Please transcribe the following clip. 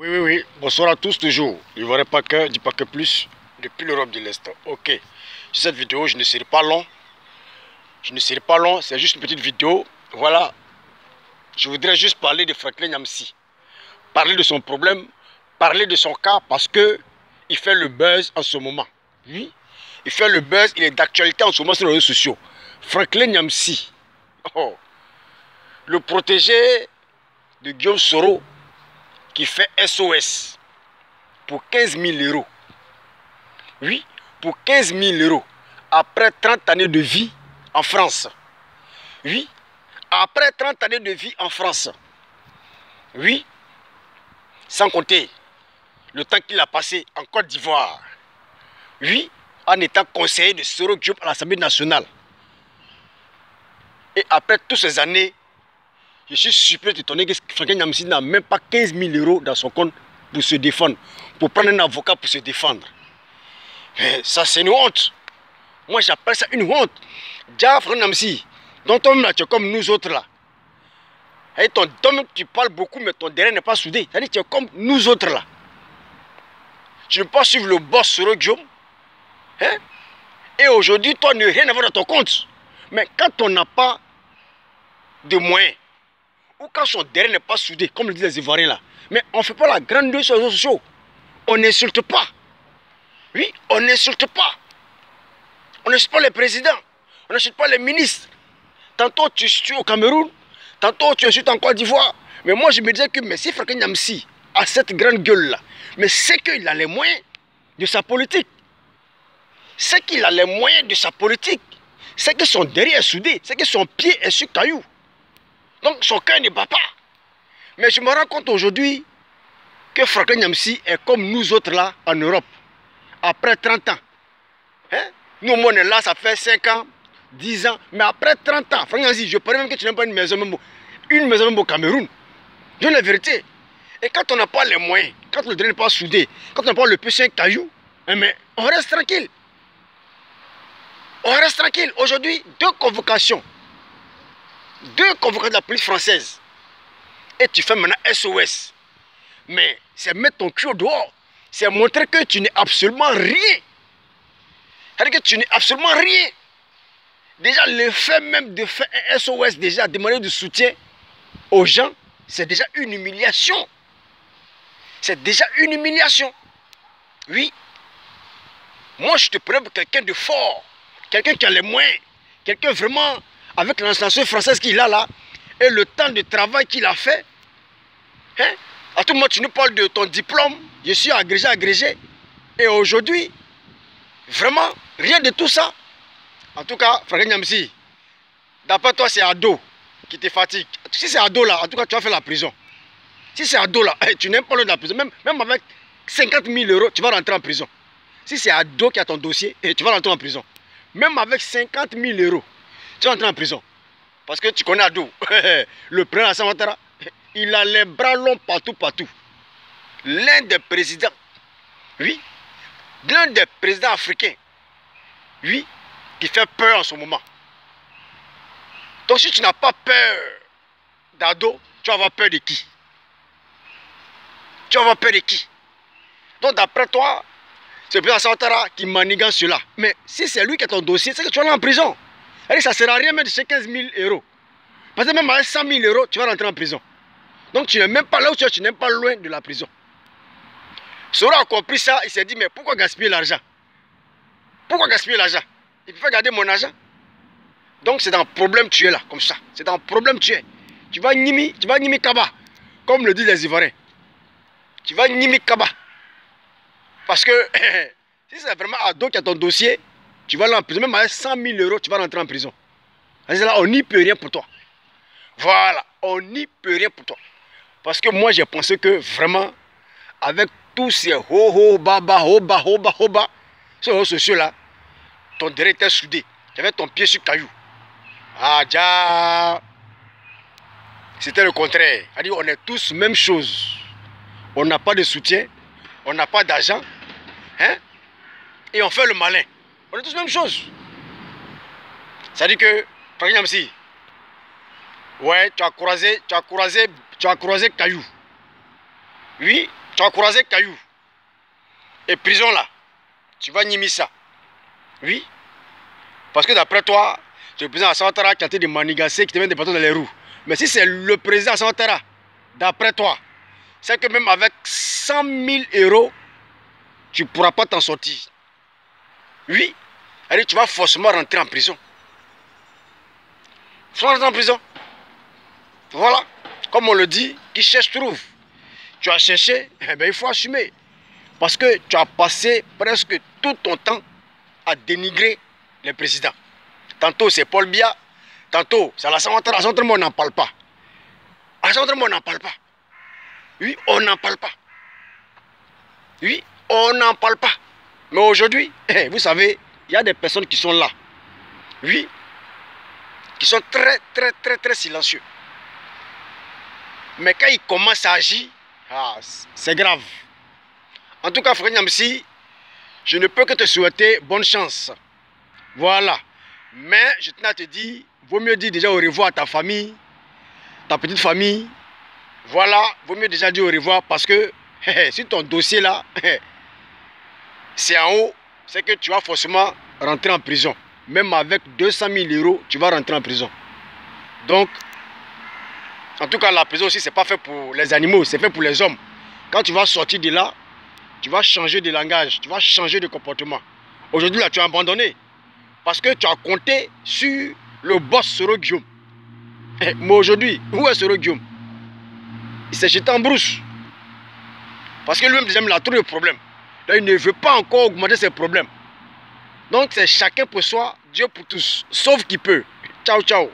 Oui. Bonsoir à tous toujours. Il ne pas que, dis pas que plus, depuis l'Europe de l'Est. Ok. Sur cette vidéo, je ne serai pas long. C'est juste une petite vidéo. Voilà. Je voudrais juste parler de Franklin Nyamsi. Parler de son problème, parler de son cas parce que il fait le buzz en ce moment. Oui. Il fait le buzz, il est d'actualité en ce moment sur les réseaux sociaux. Franklin Nyamsi. Oh. Le protégé de Guillaume Soro qui fait SOS pour 15 000 euros. Oui, pour 15 000 euros. Après 30 années de vie en France. Oui, après 30 années de vie en France. Oui, sans compter le temps qu'il a passé en Côte d'Ivoire. Oui, en étant conseiller de Soro Diop à l'Assemblée nationale. Et après toutes ces années, je suis super étonné que Franklin Nyamsi n'a même pas 15 000 euros dans son compte pour se défendre, pour prendre un avocat pour se défendre. Mais ça, c'est une honte. Moi, j'appelle ça une honte. Déjà, Franklin Nyamsi, dans ton là, tu es comme nous autres là. Et tu parles beaucoup, mais ton derrière n'est pas soudé. C'est-à-dire que tu es comme nous autres là. Tu ne peux pas suivre le boss Soro Diop. Hein? Et aujourd'hui, toi, ne rien avoir dans ton compte. Mais quand on n'a pas de moyens, ou quand son derrière n'est pas soudé, comme le disent les Ivoiriens là, mais on ne fait pas la grande sur les réseaux sociaux. On n'insulte pas. Oui, on n'insulte pas. On n'insulte pas les présidents. On n'insulte pas les ministres. Tantôt tu es au Cameroun, tantôt tu es en Côte d'Ivoire. Mais moi je me disais que mais si Franklin Nyamsi a cette grande gueule là, mais c'est qu'il a les moyens de sa politique. C'est qu'il a les moyens de sa politique. C'est que son derrière est soudé. C'est que son pied est sur caillou. Donc son cœur ne bat pas. Mais je me rends compte aujourd'hui que Franklin Nyamsi est comme nous autres là en Europe. Après 30 ans. Hein? Nous on est là, ça fait 5 ans, 10 ans. Mais après 30 ans, Franklin Nyamsi, je parlais même que tu n'as pas une maison même au Cameroun. Je dis la vérité. Et quand on n'a pas les moyens, quand le drain n'est pas soudé, quand on n'a pas le plus 5 cailloux, mais on reste tranquille. On reste tranquille. Aujourd'hui, deux convocations de la police française. Et tu fais maintenant SOS. Mais c'est mettre ton cul au dehors. C'est montrer que tu n'es absolument rien. C'est-à-dire que tu n'es absolument rien. Déjà, le fait même de faire un SOS, déjà, demander du soutien aux gens, c'est déjà une humiliation. C'est déjà une humiliation. Oui. Moi, je te prends pour quelqu'un de fort. Quelqu'un qui a les moyens. Quelqu'un vraiment, avec l'instance française qu'il a là, et le temps de travail qu'il a fait. Hein? À tout moment, tu nous parles de ton diplôme. Je suis agrégé. Et aujourd'hui, vraiment, rien de tout ça. En tout cas, Franklin Nyamsi, d'après toi, c'est ado qui te fatigue. Si c'est ado là, en tout cas, tu vas faire la prison. Si c'est ado là, tu n'aimes pas le de la prison. Même avec 50 000 euros, tu vas rentrer en prison. Si c'est ado qui a ton dossier, tu vas rentrer en prison. Même avec 50 000 euros, tu vas rentrer en prison. Parce que tu connais ado. Le président Alassane Ouattara, il a les bras longs partout. L'un des présidents, oui, l'un des présidents africains, oui, qui fait peur en ce moment. Donc si tu n'as pas peur d'ado, tu vas avoir peur de qui? Tu vas avoir peur de qui? Donc d'après toi, c'est le président Ouattara qui manigance cela. Mais si c'est lui qui a ton dossier, c'est que tu vas aller en prison. Et ça ne sert à rien même de chez 15 000 euros. Parce que même avec 100 000 euros, tu vas rentrer en prison. Donc tu n'es même pas là où tu es, tu n'es pas loin de la prison. Soro a compris ça, il s'est dit, mais pourquoi gaspiller l'argent? Pourquoi gaspiller l'argent? Il peut garder mon argent. Donc c'est dans le problème tu es là, comme ça. C'est dans le problème tu es. Tu vas nimi kaba, comme le disent les Ivoiriens. Tu vas nimi kaba. Parce que si c'est vraiment ado qui a ton dossier, tu vas aller en prison. Même avec 100 000 euros, tu vas rentrer en prison. Là, on n'y peut rien pour toi. Voilà, on n'y peut rien pour toi. Parce que moi, j'ai pensé que vraiment, avec tous ces baba, sur les réseaux sociaux là, ton derrière était soudé. Tu avais ton pied sur caillou. Ah, déjà, c'était le contraire. C'est-à-dire, on est tous même chose. On n'a pas de soutien, on n'a pas d'argent, hein? Et on fait le malin. On est tous même chose. C'est-à-dire que, par exemple, si, ouais, tu as croisé caillou. Oui, Tu as croisé Caillou. Et prison là, tu vas nier ça. Oui. Parce que d'après toi, c'est le président Asantara qui a été de manigancer, qui te met des bâtons dans les roues. Mais si c'est le président Asantara, d'après toi, c'est que même avec 100 000 euros, tu ne pourras pas t'en sortir. Oui. Allez, tu vas forcément rentrer en prison. Tu vas rentrer en prison. Voilà. Comme on le dit, qui cherche trouve. Tu as cherché, eh bien, il faut assumer. Parce que tu as passé presque tout ton temps à dénigrer les présidents. Tantôt c'est Paul Biya, tantôt c'est Alassane Ouattara. Alassane Ouattara, on n'en parle pas. Alassane Ouattara, on n'en parle pas. Oui, on n'en parle pas. Oui, on n'en parle pas. Mais aujourd'hui, vous savez, il y a des personnes qui sont là. Oui, qui sont très silencieux. Mais quand ils commencent à agir, c'est grave. En tout cas, Frère Niamsi, je ne peux que te souhaiter bonne chance. Voilà. Mais je tenais à te dire, vaut mieux dire déjà au revoir à ta famille, ta petite famille. Voilà, vaut mieux déjà dire au revoir parce que si ton dossier là, c'est en haut, c'est que tu vas forcément rentrer en prison. Même avec 200 000 euros, tu vas rentrer en prison. Donc, en tout cas, la prison aussi, c'est pas fait pour les animaux, c'est fait pour les hommes. Quand tu vas sortir de là, tu vas changer de langage, tu vas changer de comportement. Aujourd'hui, là, tu as abandonné. Parce que tu as compté sur le boss Soro Guillaume. Mais aujourd'hui, où est Soro Guillaume? Il s'est jeté en brousse. Parce que lui-même, déjà, il a trop de problèmes. Là, il ne veut pas encore augmenter ses problèmes. Donc, c'est chacun pour soi, Dieu pour tous. Sauf qui peut. Ciao, ciao.